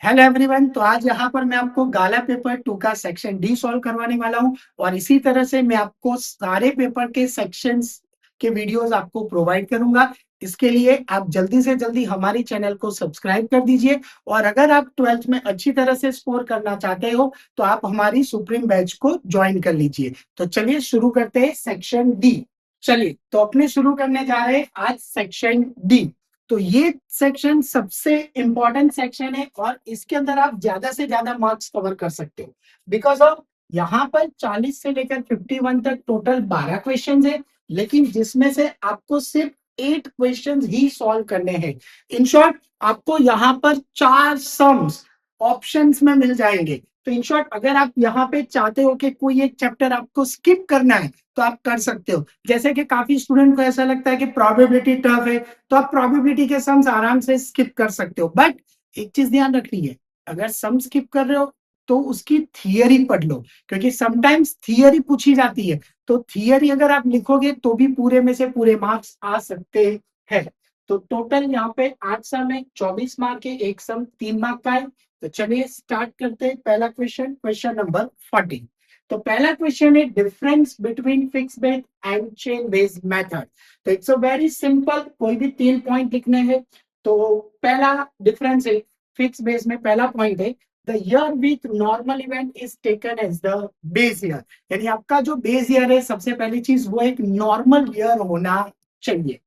Hello everyone. तो आज यहाँ पर मैं आपको गाला पेपर 2 का सेक्शन डी सॉल्व करवाने वाला हूँ और इसी तरह से मैं आपको सारे पेपर के सेक्शंस के वीडियोस आपको प्रोवाइड करूंगा। इसके लिए आप जल्दी से जल्दी हमारी चैनल को सब्सक्राइब कर दीजिए और अगर आप 12th में अच्छी तरह से स्कोर करना चाहते हो तो आप हमारी सुप्रीम बैच को ज्वाइन कर लीजिए। तो चलिए शुरू करते हैं सेक्शन डी। चलिए तो अपने शुरू करने जा रहे हैं आज सेक्शन डी। तो ये सेक्शन सबसे इंपॉर्टेंट सेक्शन है और इसके अंदर आप ज्यादा से ज्यादा मार्क्स कवर कर सकते हो बिकॉज ऑफ यहाँ पर 40 से लेकर 51 तक टोटल 12 क्वेश्चंस है, लेकिन जिसमें से आपको सिर्फ 8 क्वेश्चंस ही सॉल्व करने हैं। इन शॉर्ट आपको यहाँ पर 4 सम्स ऑप्शंस में मिल जाएंगे। तो इन शॉर्ट अगर आप यहाँ पे चाहते हो कि कोई एक चैप्टर आपको स्किप करना है तो आप कर सकते हो। जैसे कि काफी स्टूडेंट को ऐसा लगता है कि प्रोबेबिलिटी टफ है तो आप प्रोबेबिलिटी के सम्स आराम से स्किप कर सकते हो, बट एक चीज ध्यान रखनी है, अगर सम स्किप कर रहे हो तो उसकी थियरी पढ़ लो क्योंकि समटाइम्स थियरी पूछी जाती है। तो थियरी अगर आप लिखोगे तो भी पूरे में से पूरे मार्क्स आ सकते हैं। तो टोटल यहाँ पे 8 सम है, 24 मार्क है, एक सम 3 मार्क का है। तो चलिए स्टार्ट करते हैं। पहला क्वेश्चन, क्वेश्चन नंबर 14। तो पहला क्वेश्चन है difference between fix base and chain based method. तो इट्स अ वेरी सिंपल, कोई भी 3 पॉइंट लिखने हैं। तो पहला डिफरेंस है, फिक्स बेस में पहला पॉइंट है the year with normal event is taken as the base year. यानी आपका जो बेस ईयर है, सबसे पहली चीज वो एक नॉर्मल ईयर होना चाहिए।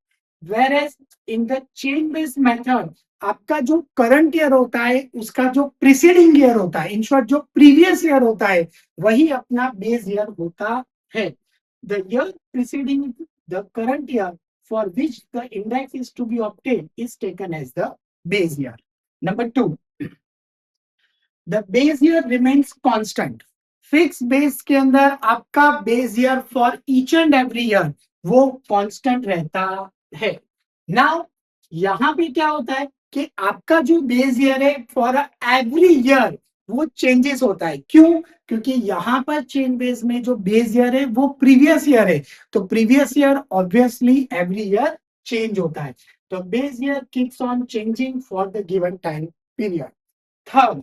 Whereas in the chain based method आपका जो करंट ईयर होता है उसका जो प्रीसीडिंग ईयर होता है, इन शॉर्ट जो प्रीवियस ईयर होता है, वही अपना बेस ईयर होता है। The year preceding the current year for which the index is to be obtain is taken as the base year. Number 2, the base year remains constant. Fix base के अंदर आपका base year for each and every year वो constant रहता है। Now यहां पे क्या होता है कि आपका जो बेस ईयर है फॉर एवरी ईयर वो चेंजेस होता है। क्यों? क्योंकि यहां पर चेन बेस में जो बेस ईयर है वो प्रीवियस ईयर है, तो previous year obviously every year change होता है। तो base year keeps on changing for the given time period. Third,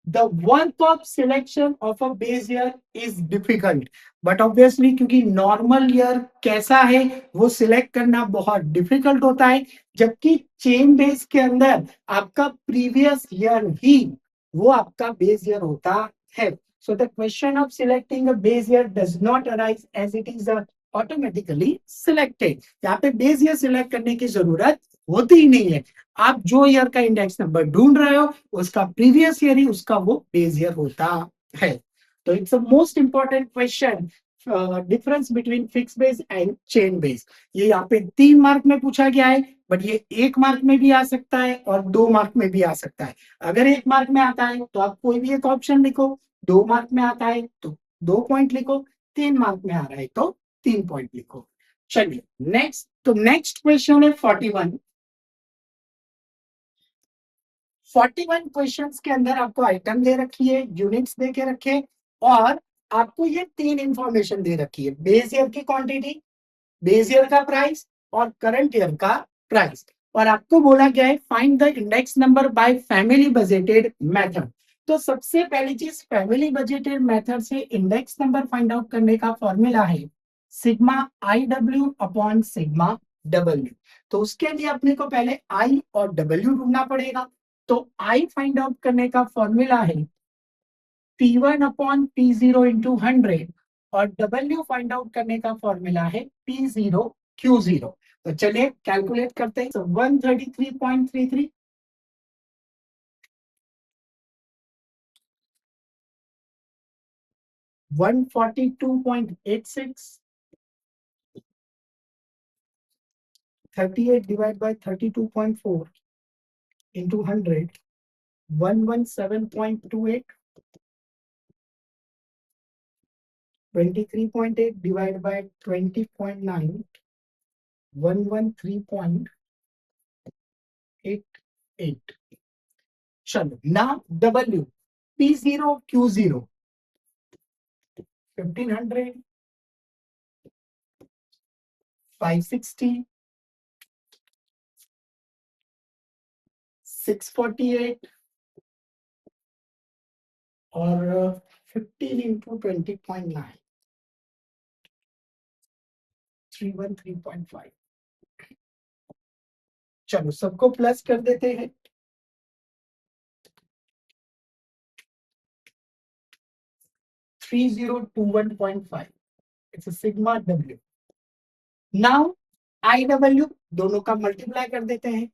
the work of selection of a base year is difficult, but obviously क्योंकि normal year कैसा है वो select करना बहुत difficult होता है, जबकि चेन बेस के अंदर आपका प्रीवियस ईयर ही वो आपका बेस ईयर होता है। So the question of selecting a base year does not arise as it is automatically selected. यहाँ पे बेस ईयर सिलेक्ट करने की जरूरत होती ही नहीं है। आप जो ईयर का इंडेक्स नंबर ढूंढ रहे हो उसका प्रीवियस ईयर ही उसका वो बेस ईयर होता है। तो it's a most important question, difference between fix base and chain base. ये यहाँ पे 3 मार्क में पूछा गया है, बट ये 1 मार्क में भी आ सकता है और 2 मार्क में भी आ सकता है। अगर 1 मार्क में आता है तो आप कोई भी एक ऑप्शन लिखो, 2 मार्क में आता है तो 2 पॉइंट लिखो, 3 मार्क में आ रहा है तो 3 पॉइंट लिखो। चलिए नेक्स्ट, तो नेक्स्ट क्वेश्चन है 41। 41 क्वेश्चंस के अंदर आपको आइटम दे रखी है, यूनिट्स दे के रखे, और आपको ये 3 इंफॉर्मेशन दे रखी है, बेस ईयर की क्वांटिटी, बेस ईयर का प्राइस और करंट ईयर का प्राइस। और आपको बोला गया है find the index number by family budgeted method. तो सबसे पहली चीज, फैमिली बजटेड मेथड से इंडेक्स नंबर फाइंड आउट करने का फॉर्मूला है sigma I W upon sigma W. तो उसके लिए अपने को पहले आई और डब्ल्यू ढूंढना पड़ेगा। तो आई फाइंड आउट करने का फॉर्मूला है P1 अपॉन P0 इंटू 100 और डब्ल्यू फाइंड आउट करने का फॉर्मूला है P0 Q0। तो चलिए कैलकुलेट करते हैं। तो 133.33, 142.86, 38 divide by 32.4 into 100, 117.28, 23.8 divide by 20.9, 113.88। चलो ना डब्ल्यू, P0 Q0 1500, 560, 648, और 15 इंटू 20.9 313.5। चलो सबको प्लस कर देते हैं। 3021.5 it's a sigma W. Now I W दोनों का मल्टीप्लाई कर देते हैं।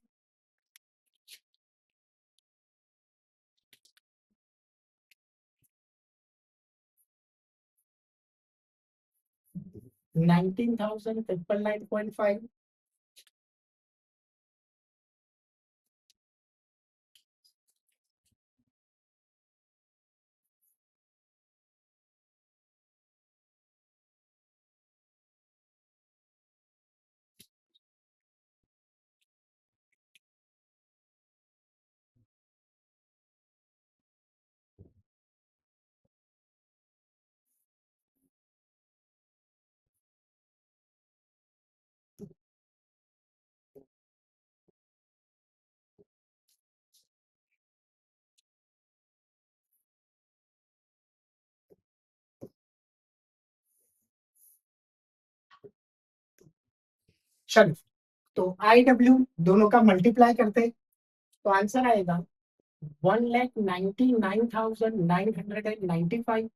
Nineteen thousand triple 9.5। चलो तो आई डब्ल्यू दोनों का मल्टीप्लाई करते हैं, तो आंसर आएगा 1,99,995।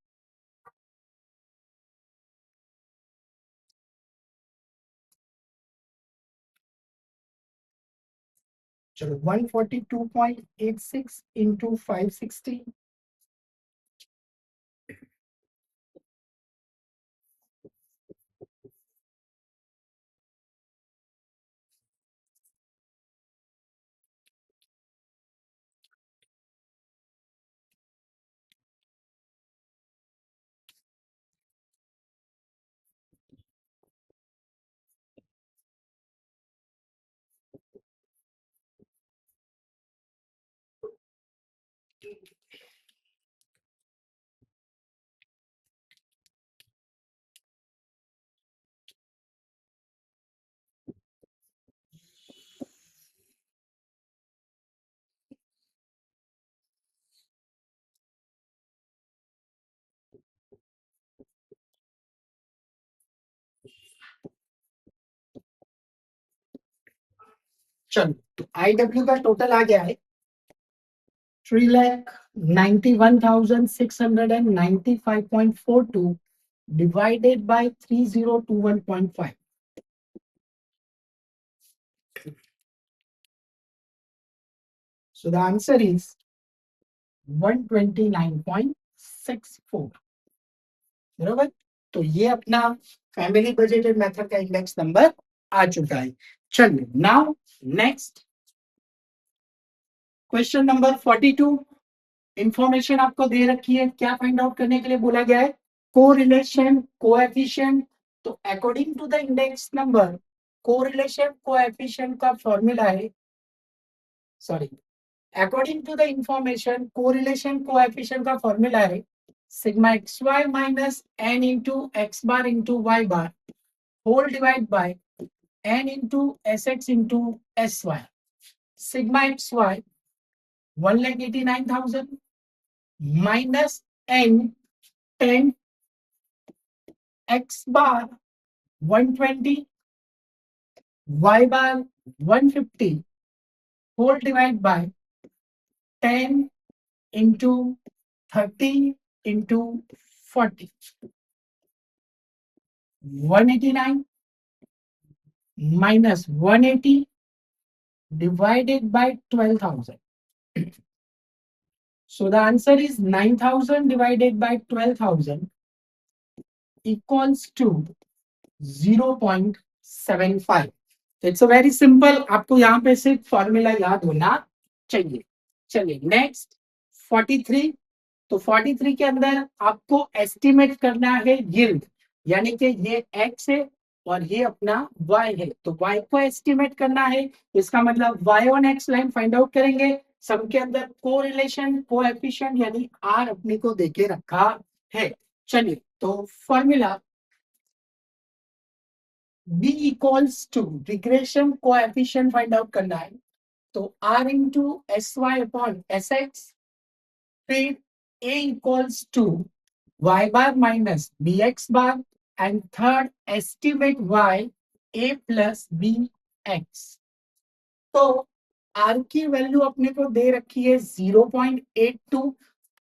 चलो 142.86 इंटू 560। चलो तो आई डब्ल्यू का टोटल आ गया है 3,91,695.42 divided by 3021.5. So the answer is 129.64। बराबर। तो ये अपना फैमिली बजटेड मेथड का इंडेक्स नंबर आ चुका है। चलिए now next question number 42। Information आपको दे रखी है, क्या फाइंड आउट करने के लिए बोला गया है? Correlation coefficient. तो according to the index number correlation coefficient का फॉर्मूला है, sorry, according to the information correlation coefficient का फॉर्मूला है sigma x y minus n into x bar into y bar whole divide by n into s x into S y. Sigma x y 1,89,000 minus n 10 x bar 120 y bar 150 whole divide by 10 into 30 into 40 189 minus 180 divided by 12,000. So the answer is 9,000 divided by 12,000 equals to 0.75. It's a very simple, आपको यहाँ पे सिर्फ formula याद होना चाहिए। चलिए next 43। तो 43 के अंदर आपको एस्टिमेट करना है यील्ड, यानी कि ये x है और ये अपना y है, तो y को एस्टिमेट करना है। इसका मतलब y on x line find out करेंगे। सम के अंदर कोरिलेशन कोएफिशिएंट यानी r अपने को देके रखा है। चलिए तो formula b equals to regression coefficient find out करना है, तो r into S Y upon S X, फिर A equals to y bar minus bx bar and third estimate y a plus bx. तो r की value अपने को दे रखी है 0.82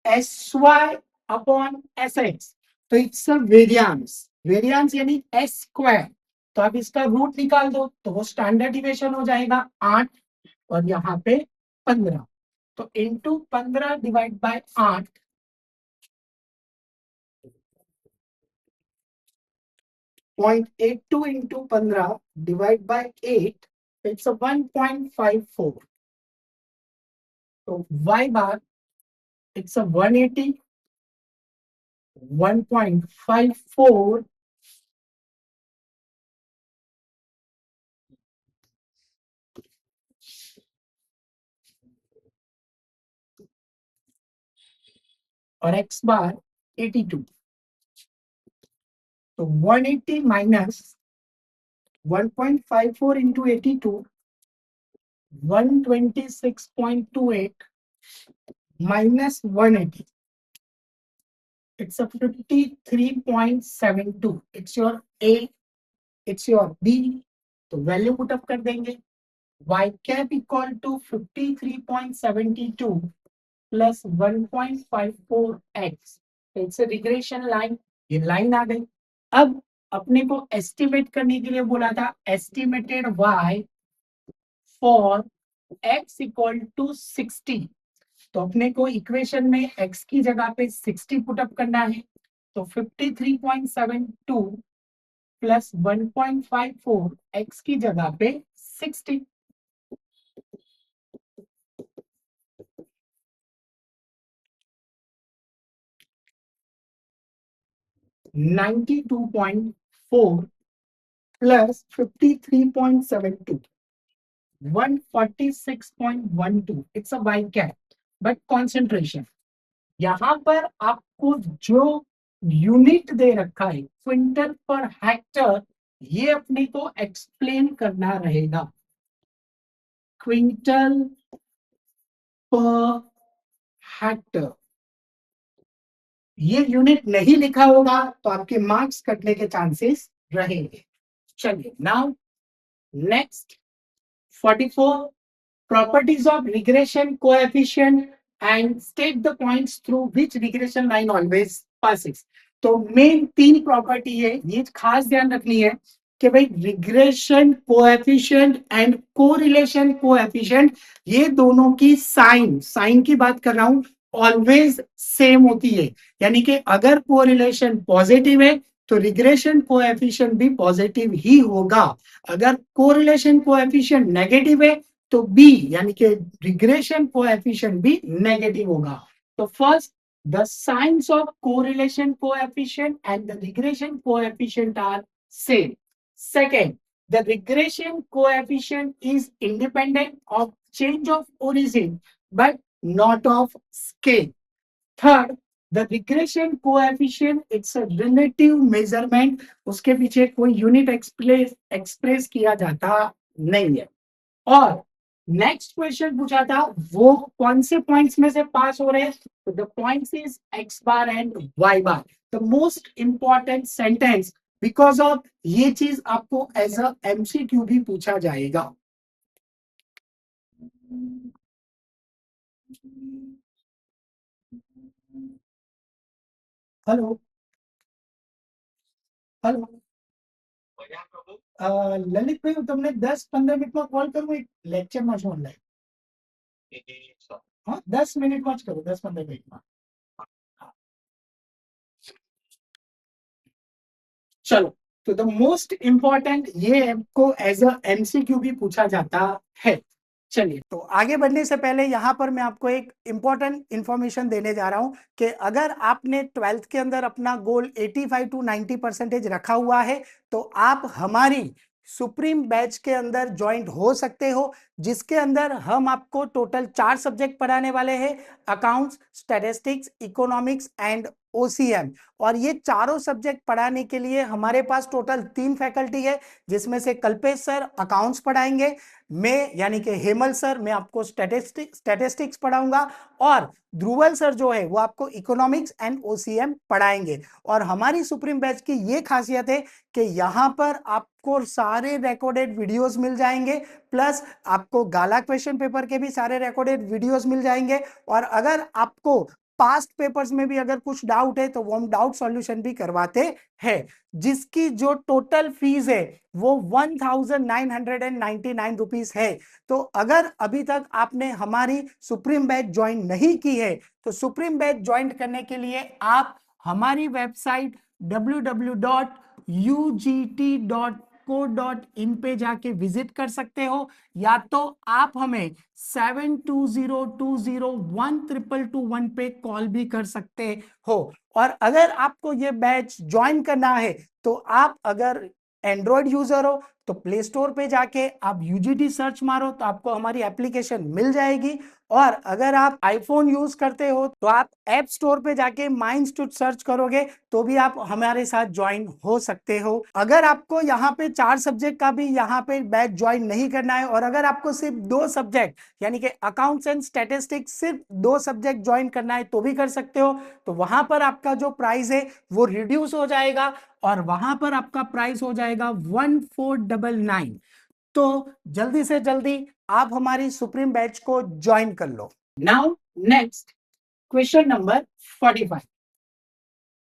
sy अपॉन sx. तो इट्स अ वेरियांस, वेरियांस यानी s square. तो आप इसका रूट निकाल दो तो वो स्टैंडर्ड डिविएशन हो जाएगा 8 और यहाँ पे 15. तो into 15 divide by 8, 0.82 into 15 divide by 8, it's 1.54. तो y बार इट्स 180, 1.54 और x बार 82. तो 180 minus 1.54 into 82, 126.28 minus 180. It's a 53.72. It's your A, it's your B. तो वैल्यू पुटअप कर देंगे. Y cap equal to 53.72 plus 1.54x. It's a regression line. ये line आ गई. अब अपने को एस्टिमेट करने के लिए बोला था estimated y for x equal to 60. तो अपने को इक्वेशन में x की जगह पे 60 पुटअप करना है. तो 53.72 प्लस 1.54 x की जगह पे 60. $92.4 plus 53.72, 146.12. It's a y cap, but concentration. यहाँ पर आपको जो यूनिट दे रखा है क्विंटल पर हेक्टर, ये अपने को एक्सप्लेन करना रहेगा. क्विंटल पर हेक्टर, ये यूनिट नहीं लिखा होगा तो आपके मार्क्स कटने के चांसेस रहेंगे. चलिए now next 44, properties of regression coefficient and state the points through which regression line always passes. तो मेन 3 प्रॉपर्टी है, ये खास ध्यान रखनी है कि भाई regression coefficient and correlation coefficient, ये दोनों की साइन की बात कर रहा हूं, ऑलवेज सेम होती है. यानी कि अगर कोरिलेशन पॉजिटिव है तो रिग्रेशन कोएफिशिएंट भी पॉजिटिव ही होगा. अगर कोरिलेशन कोएफिशिएंट नेगेटिव है तो बी यानी कि रिग्रेशन कोएफिशिएंट भी नेगेटिव होगा. तो first, the signs of correlation coefficient and the regression coefficient are same. Second, the regression coefficient is independent of change of origin but not of scale. Third, the regression coefficient it's a relative measurement, उसके पीछे कोई unit express किया जाता नहीं है. और next question पूछा था वो कौन से पॉइंट्स में से पास हो रहे हैं. तो the points is X bar and Y bar. The most important sentence, because of ये चीज आपको एज अ एमसीक्यू भी पूछा जाएगा. हेलो हेलो ललित भाई, તમને 10-15 મિનિટમાં કોલ કરું, એક લેક્ચરમાં છું ઓનલાઈન. હા, 10 મિનિટમાં જ કરું, 10-15 મિનિટમાં. चलो, तो द मोस्ट इंपॉर्टेंट ये आपको एज अ एमसीक्यू भी पूछा जाता है. चलिए, तो आगे बढ़ने से पहले यहाँ पर मैं आपको एक इंपॉर्टेंट इंफॉर्मेशन देने जा रहा हूँ कि अगर आपने 12th के अंदर अपना गोल 85 to 90% रखा हुआ है तो आप हमारी सुप्रीम बैच के अंदर ज्वाइंट हो सकते हो, जिसके अंदर हम आपको टोटल 4 सब्जेक्ट पढ़ाने वाले हैं: accounts, statistics, economics and OCM। और ये चारों सब्जेक्ट पढ़ाने के लिए हमारे पास टोटल 3 फैकल्टी है, जिसमें से कल्पेश सर अकाउंट्स पढ़ाएंगे, मैं यानी कि हेमल सर मैं आपको स्टैटिस्टिक्स पढ़ाऊंगा, और ध्रुवल सर जो है वो आपको इकोनॉमिक्स एंड OCM पढ़ाएंगे। और हमारी सुप्रीम बैच की ये खासियत है कि यहाँ पर आपको सारे रिकॉर्डेड वीडियोस मिल जाएंगे, प्लस आपको गाला क्वेश्चन पेपर के भी सारे रिकॉर्डेड वीडियोस मिल जाएंगे। और अगर आपको पास्ट पेपर्स में भी अगर कुछ डाउट है तो वो हम डाउट सॉल्यूशन भी करवाते हैं, जिसकी जो टोटल फीस है वो 1999 रुपीज है। तो अगर अभी तक आपने हमारी सुप्रीम बैच ज्वाइन नहीं की है तो सुप्रीम बैच ज्वाइन करने के लिए आप हमारी वेबसाइट www.ugt.co.in पे जाके विजिट कर सकते हो, या तो आप हमें 7202012221 पे कॉल भी कर सकते हो। और अगर आपको ये बैच ज्वाइन करना है तो आप अगर एंड्रॉयड यूजर हो तो प्ले स्टोर पे जाके आप UGT सर्च मारो तो आपको हमारी एप्लीकेशन मिल जाएगी, और अगर आप आईफोन यूज करते हो तो आप ऐप स्टोर पे जाके माइंडस्टूड सर्च करोगे तो भी आप हमारे साथ ज्वाइन हो सकते हो। अगर आपको यहाँ पे 4 सब्जेक्ट का भी यहाँ पे बैच ज्वाइन नहीं करना है, और अगर आपको सिर्फ 2 सब्जेक्ट यानी कि अकाउंट्स एंड स्टैटिस्टिक्स सिर्फ 2 सब्जेक्ट ज्वाइन करना है तो भी कर सकते हो। तो वहां पर आपका जो प्राइस है वो रिड्यूस हो जाएगा, और वहां पर आपका प्राइस हो जाएगा 1499। तो जल्दी से जल्दी आप हमारी सुप्रीम बैच को ज्वाइन कर लो। Now next question number 45,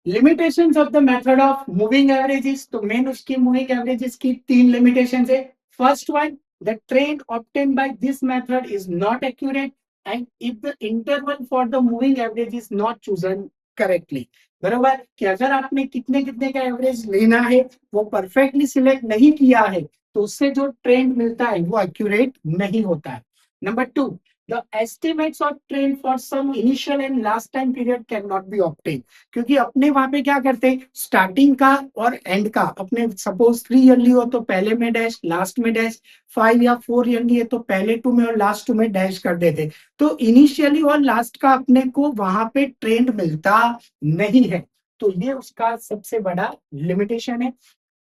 limitations of the method of moving averages. तो मेन उसकी मूविंग एवरेजेस की 3 लिमिटेशंस है। First one, the trend obtained by this method is not accurate and if the interval for the moving average is not chosen correctly. बरोबर कि अगर आपने कितने कितने का एवरेज लेना है वो परफेक्टली सिलेक्ट नहीं किया है तो उससे जो ट्रेंड मिलता है वो एक्यूरेट नहीं होता है। Number 2, the estimates of trend for some initial and last time period cannot be obtained। क्योंकि अपने वहां पे क्या करते हैं, स्टार्टिंग का और एंड का अपने सपोज 3 ईयरली हो तो पहले में डैश लास्ट में डैश, 5 या 4 ईयरली है तो पहले 2 में और लास्ट 2 में डैश कर देते। तो इनिशियली और लास्ट का अपने को वहां पे ट्रेंड मिलता नहीं है, तो ये उसका सबसे बड़ा लिमिटेशन है।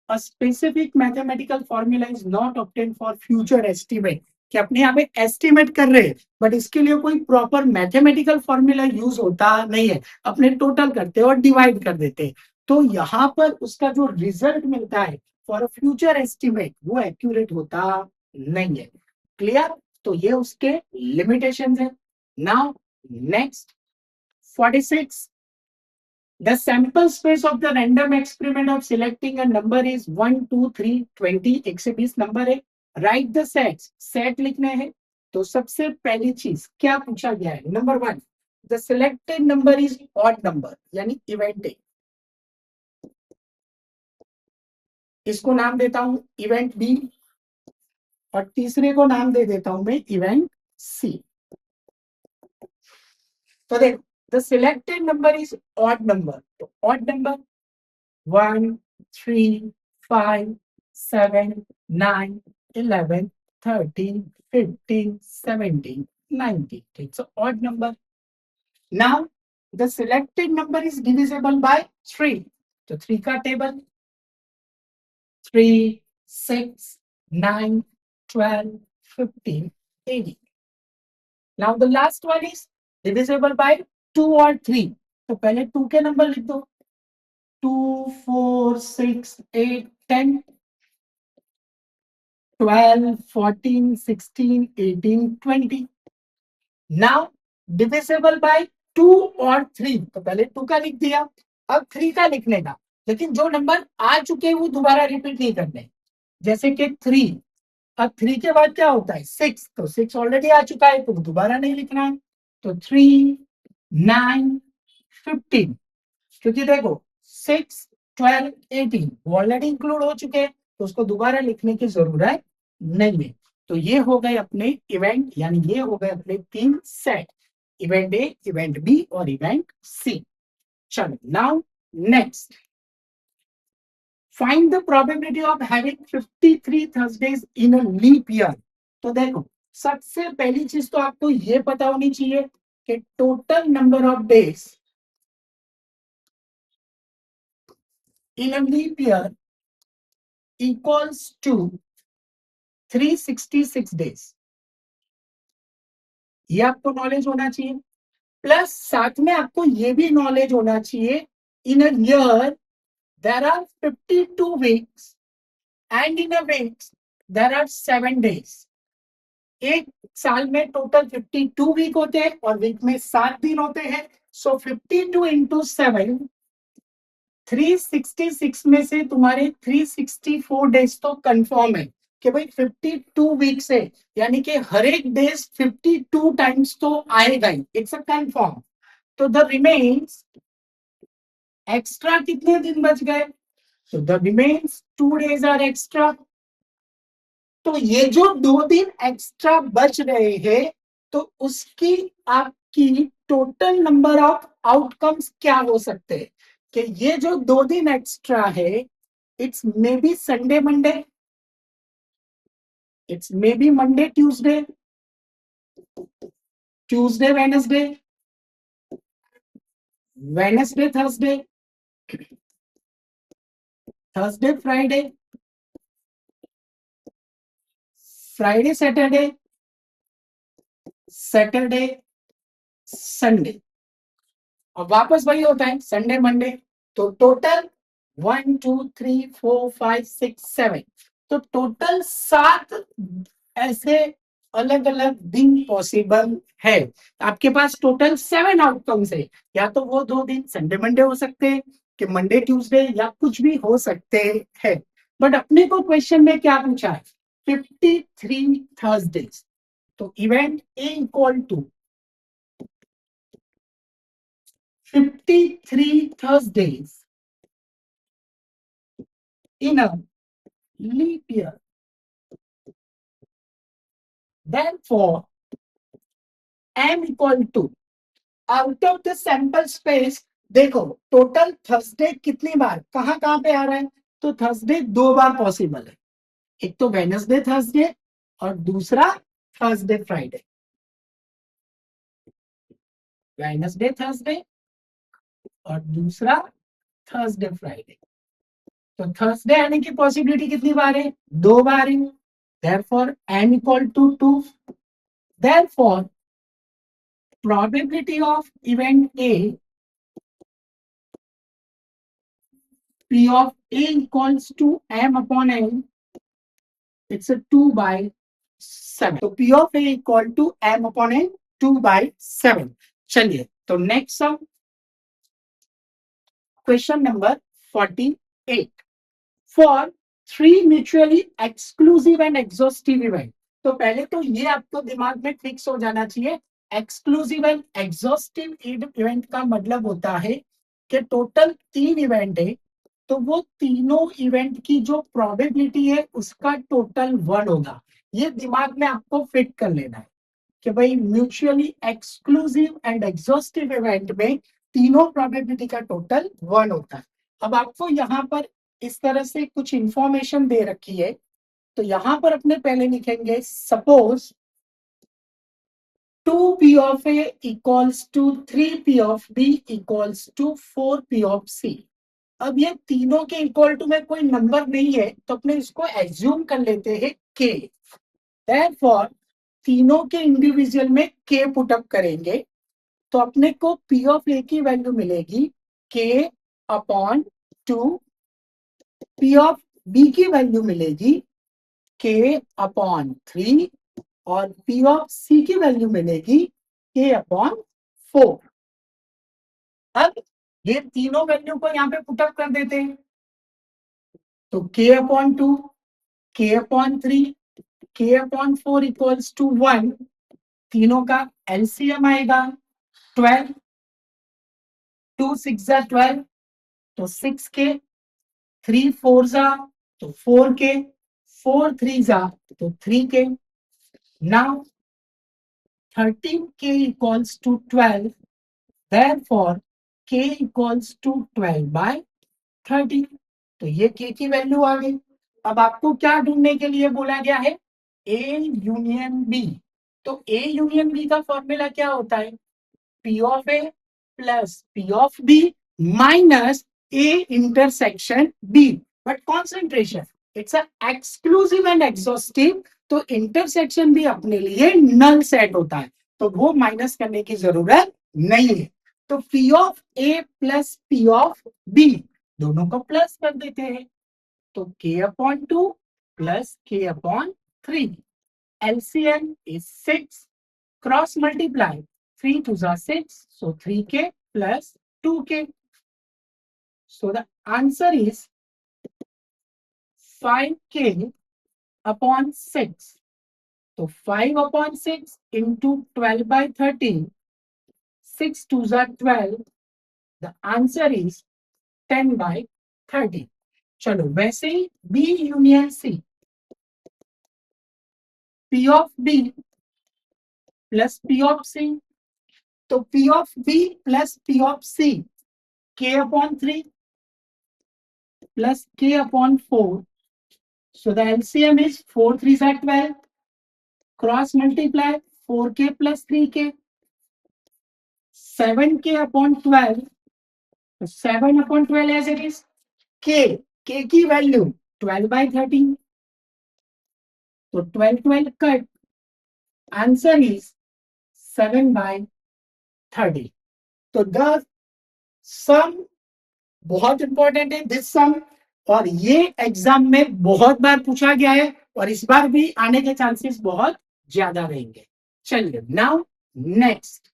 A specific mathematical formula is not obtained for future estimate। कि अपने यहाँ पे एस्टिमेट कर रहे हैं बट इसके लिए कोई प्रॉपर मैथमेटिकल फॉर्मूला यूज होता नहीं है, अपने टोटल करते और डिवाइड कर देते। तो यहाँ पर उसका जो रिजल्ट मिलता है फॉर अ फ्यूचर एस्टिमेट वो एक्यूरेट होता नहीं है। क्लियर? तो ये उसके लिमिटेशंस है। Now next 46, the sample space of the random experiment of selecting a number is 1 2 3 20। 1 से 20 नंबर है। राइट द सेट्स, सेट लिखने हैं। तो सबसे पहली चीज क्या पूछा गया है, number 1, the selected number is odd number यानी इवेंट ए। इसको नाम देता हूं इवेंट बी, और तीसरे को नाम दे देता हूं मैं इवेंट सी। तो देखो the selected number is odd number, तो odd number 1 3 5 7 9 11 13 15 17 19। It's an odd number. Now the selected number is divisible by 3। तो 3 का table 3 6 9 12 15 18। Now the last one is divisible by 2 और 3। तो पहले 2 के नंबर लिख दो 2 4 6 8 10 12 14 16 18 20। नाउ डिविजिबल बाय 2 और 3। तो पहले 2 का लिख दिया, अब 3 का लिखने का, लेकिन जो नंबर आ चुके हैं वो दोबारा रिपीट नहीं करने। जैसे कि 3, अब 3 के बाद क्या होता है 6, तो 6 ऑलरेडी आ चुका है तो दोबारा नहीं लिखना है। तो 3 9 15, क्योंकि देखो 6 12 18 ऑलरेडी इंक्लूड हो चुके हैं तो उसको दोबारा लिखने की जरूरत नहीं है। तो ये हो गए अपने इवेंट, यानी ये हो गए अपने 3 set, event A, event B और इवेंट सी। चलो now next, find the probability of having 53 Thursdays in a leap year. तो देखो सबसे पहली चीज तो आपको ये पता होनी चाहिए कि total number of days in a leap year equals to 366 days. ये आपको नॉलेज होना चाहिए, प्लस साथ में आपको ये भी नॉलेज होना चाहिए in a year there are 52 weeks and in a week there are 7 days. एक साल में टोटल 52 वीक होते हैं और वीक में 7 दिन होते हैं. सो 52 इंटू 7, 366 में से तुम्हारे 364 डेज तो कंफर्म है कि भाई 52 वीक्स है, यानी कि हर एक डेज 52 टाइम्स तो आएगा ही. It's a confirm. तो द रिमेन्स एक्स्ट्रा कितने दिन बच गए? तो the remains 2 days are extra. तो ये जो 2 दिन एक्स्ट्रा बच रहे हैं, तो उसकी आपकी टोटल नंबर ऑफ आउटकम्स क्या हो सकते हैं? कि ये जो 2 दिन एक्स्ट्रा है, it's may be Sunday Monday, it's may be Monday Tuesday, Tuesday Wednesday, Wednesday Thursday, Thursday Friday, Friday Saturday, Saturday Sunday, और वापस वही होता है संडे मंडे. तो टोटल 1 2 3 4 5 6 7, तो टोटल 7 ऐसे अलग अलग दिन पॉसिबल है. आपके पास टोटल 7 आउटकम्स है. या तो वो 2 दिन संडे मंडे हो सकते हैं, कि मंडे ट्यूसडे, या कुछ भी हो सकते हैं. बट अपने को क्वेश्चन में क्या पूछा है? 53 थर्सडेज. तो event A equal to 53 Thursdays in a leap year. Therefore, m equal to, out of the sample space, देखो टोटल थर्सडे कितनी बार कहां कहां पे आ रहा है? तो थर्सडे 2 बार पॉसिबल है. एक तो वेडनेसडे थर्सडे और दूसरा थर्सडे फ्राइडे. वेडनेसडे थर्सडे और दूसरा थर्सडे फ्राइडे. तो थर्सडे आने की पॉसिबिलिटी कितनी बार है? 2 बार है. Therefore, m equal to 2. Therefore, probability of event A, P of A equals to m upon n. It's a 2 by 7. So P of A equal to m upon n, 2 by 7. चलिए, तो next sum, question number 48. For 3 mutually exclusive and exhaustive event. तो पहले तो ये आपको दिमाग में fix हो जाना चाहिए. एक्सक्लूसिव एंड एग्जॉस्टिव इवेंट का मतलब होता है कि टोटल 3 इवेंट है, तो वो तीनों इवेंट की जो प्रोबेबिलिटी है उसका टोटल 1 होगा. ये दिमाग में आपको फिट कर लेना है कि भाई mutually exclusive and exhaustive event में तीनों प्रोबेबिलिटी का टोटल 1 होता है. अब आपको यहाँ पर इस तरह से कुछ इंफॉर्मेशन दे रखी है, तो यहां पर अपने पहले लिखेंगे suppose 2p of A equals to 3p of B equals to 4p of C. अब ये तीनों के इक्वल टू में कोई नंबर नहीं है, तो अपने इसको एज्यूम कर लेते हैं k. Therefore, तीनों के इंडिविजुअल में k पुटअप करेंगे, तो अपने को p of A की वैल्यू मिलेगी k upon 2, p of B की वैल्यू मिलेगी k अपॉन 3, और P ऑफ C की वैल्यू मिलेगी K अपॉन 4. अब ये तीनों वैल्यू को यहाँ पे पुटअप कर देते हैं, तो K upon 2, K upon 3, K upon 4 equals to 1. तीनों का एलसीएम आएगा 12, 2 6 जा 12, तो 6K, 3 4 जा तो 4K, 4 3 जा तो 3K. Now 13K equals to 12. Therefore, K equals to 12 by 30. तो ये K की वैल्यू आ गई. अब आपको क्या ढूंढने के लिए बोला गया है? A union B. तो A यूनियन B का फॉर्मूला क्या होता है? P of A plus P of B minus A intersection B. But concentration, it's a exclusive and exhaustive. तो इंटरसेक्शन भी अपने लिए नल सेट होता है, तो वो माइनस करने की जरूरत नहीं है। तो P of A plus P of B दोनों को प्लस कर देते हैं, तो K upon 2 plus K upon 3। LCM is 6. Cross multiply 3 to the 6, so 3K plus 2K. So the answer is 5K upon 6. So 5 upon 6 into 12 by 13, 6 to the 12. The answer is 10 by 30. चलो वैसे ही B union C, P of B plus P of C, तो P of B plus P of C, K upon 3 plus K upon 4. So the LCM is 4 3s are 12. Cross multiply 4K plus 3K. 7K upon 12. So 7 upon 12 as it is. K की value 12 by 13. तो 12 cut. Answer is 7 by 30. तो the sum बहुत important है, this सम, और ये exam में बहुत बार पूछा गया है और इस बार भी आने के चांसेस बहुत ज्यादा रहेंगे। चलिए नाउ नेक्स्ट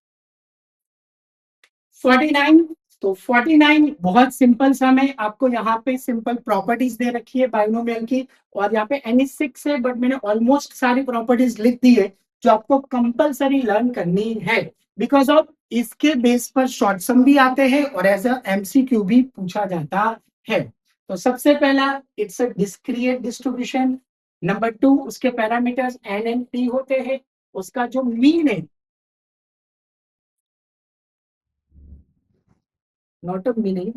49। तो 49 बहुत सिंपल सम है, आपको यहाँ पे सिंपल प्रॉपर्टीज दे रखी है बाइनोमियल की, और यहाँ पे NH6 है, बट मैंने ऑलमोस्ट सारी प्रॉपर्टीज लिख दी है जो आपको कंपलसरी लर्न करनी है, बिकॉज ऑफ इसके बेस पर शॉर्ट सम भी आते हैं और एज अ MCQ भी पूछा जाता है। तो सबसे पहला it's a discrete distribution. Number 2 उसके पैरामीटर्स N and P होते हैं, उसका जो मीन है, not a meaning,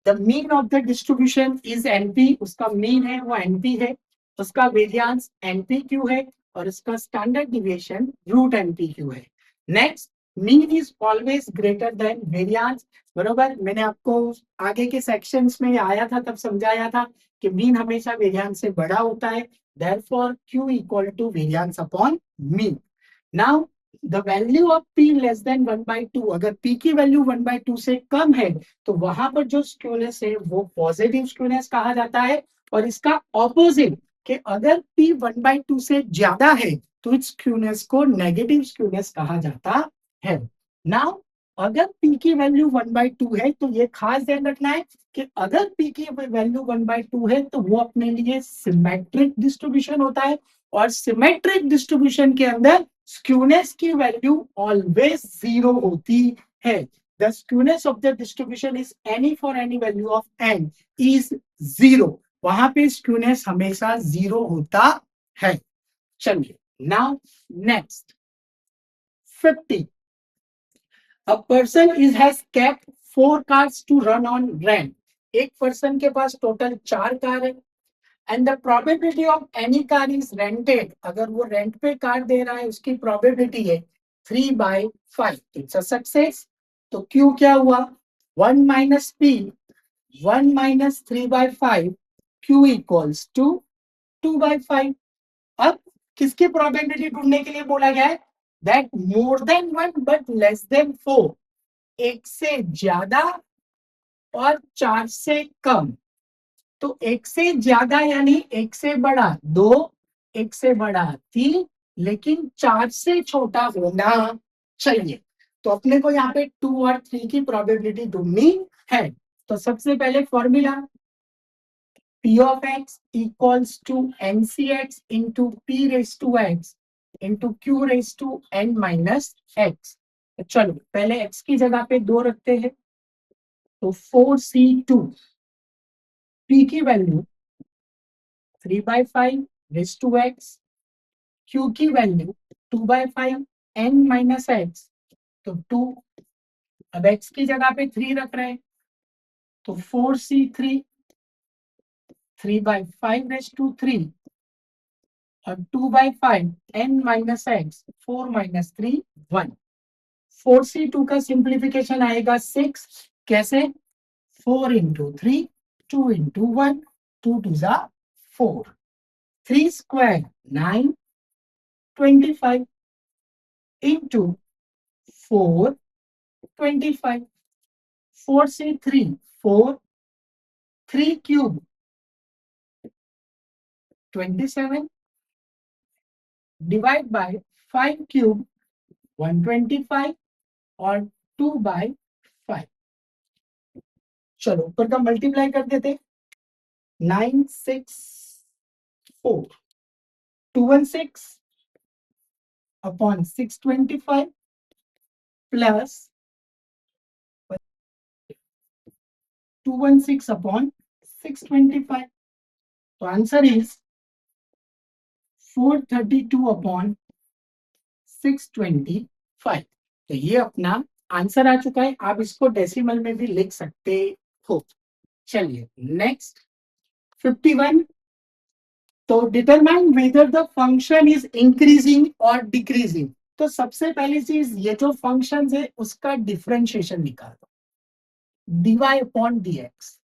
the mean of the distribution is NP, उसका मीन है वो NP है, उसका वेरियांस NPQ है और इसका स्टैंडर्ड डिविएशन रूट NPQ है। Next, mean is always greater than variance, बरोबर, मैंने आपको आगे के सेक्शंस में आया था तब समझाया था कि मीन हमेशा वेरियांस से बड़ा होता है, therefore Q equal to variance upon mean. Now the value of P less than 1/2, अगर P की वैल्यू 1/2 से कम है तो वहां पर जो स्क्यूनेस है वो पॉजिटिव स्क्यूनेस कहा जाता है, और इसका ऑपोजिट कि अगर P 1/2 से ज्यादा है तो इस स्क्यूनेस को नेगेटिव स्क्यूनेस कहा जाता है। नाउ अगर P की वैल्यू 1/2 है तो ये खास ध्यान रखना है कि अगर P की वैल्यू 1/2 है तो वो अपने लिए सिमेट्रिक डिस्ट्रीब्यूशन होता है, और सिमेट्रिक डिस्ट्रीब्यूशन के अंदर स्क्यूनेस की वैल्यू ऑलवेज 0 होती है। The skewness of the distribution is any for any value of n is 0, वहां पे स्क्यूनेस हमेशा 0 होता है। चलिए now next 50। A person is has kept 4 cars to run on rent. एक पर्सन के पास टोटल 4 कार है, and the probability of any car is rented, अगर वो रेंट पे कार दे रहा है उसकी प्रोबेबिलिटी है 3/5, इट्स अ सक्सेस। तो क्यू क्या हुआ, 1 minus P 1 minus 3/5, Q equals to 2/5। अब किसकी प्रोबेबिलिटी ढूंढने के लिए बोला गया है, that more than 1 but less than 4, एक से ज्यादा और 4 से कम। तो एक से ज्यादा यानी एक से बड़ा 2, एक से बड़ा 3, लेकिन 4 से छोटा होना चाहिए। तो अपने को यहाँ पे 2 और 3 की प्रोबेबिलिटी ढूंढनी है। तो सबसे पहले formula P of x equals to NCx into P raised to x into Q raised to n minus x। चलो पहले x की जगह पे 2 रखते हैं, तो 4C2, P की value 3/5 raised to x, Q की वैल्यू 2/5 n minus x, तो 2। अब x की जगह पे 3 रख रहे हैं, तो 4C3 3/5 raised to 3 और 2/5 n minus x, 4 minus 3 1। 4C2 का सिंप्लीफिकेशन आएगा 6, कैसे, 4 into 3, 2 into 1, 2 to the 4. 3 square 9, 25 into 4, 25. 4 से 3, 4, 3 cube 27, divide by 5 cube 125 और 2 by 5. चलो ऊपर का मल्टीप्लाई कर देते, 9 6 4 216 upon 625 plus 216 upon 625. तो आंसर इज 432 अपॉन 625. तो ये अपना आंसर आ चुका है. आप इसको डेसिमल में भी लिख सकते हो. चलिए नेक्स्ट 51. तो determine whether the function is increasing और डिक्रीजिंग. तो सबसे पहली चीज, ये जो फंक्शन है उसका डिफरेंशिएशन निकालो. dy upon dx.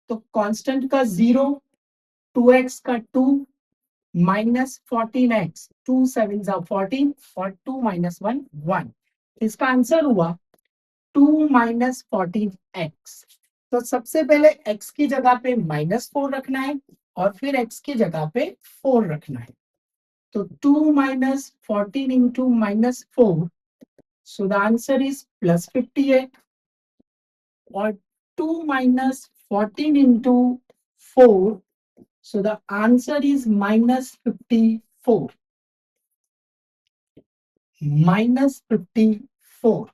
तो कांस्टेंट का 0, 2x का 2, माइनस 14x, 2 7 14 और 2 minus 1 1. इसका आंसर हुआ 2 minus 14x. तो सबसे पहले x की जगह पे -4 रखना है और फिर x की जगह पे 4 रखना है. तो 2 minus 14 into -4, so the answer is plus 58. और 2 minus 14 into 4, so the answer is minus 54. -54.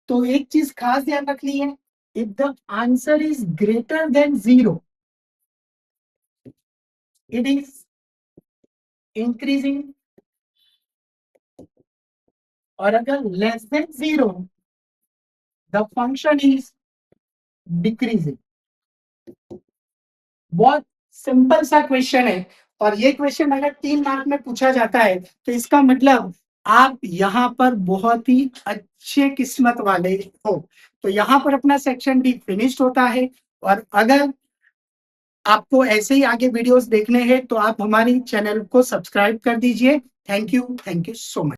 तो एक चीज खास ध्यान रखनी है, if the answer is greater than 0, it is increasing, और अगर less than 0, the function is decreasing. बहुत सिंपल सा क्वेश्चन है, और ये क्वेश्चन अगर 3 मार्क में पूछा जाता है तो इसका मतलब आप यहाँ पर बहुत ही अच्छे किस्मत वाले हो. तो यहाँ पर अपना सेक्शन डी फिनिश्ड होता है. और अगर आपको ऐसे ही आगे वीडियोस देखने हैं तो आप हमारी चैनल को सब्सक्राइब कर दीजिए. Thank you so much.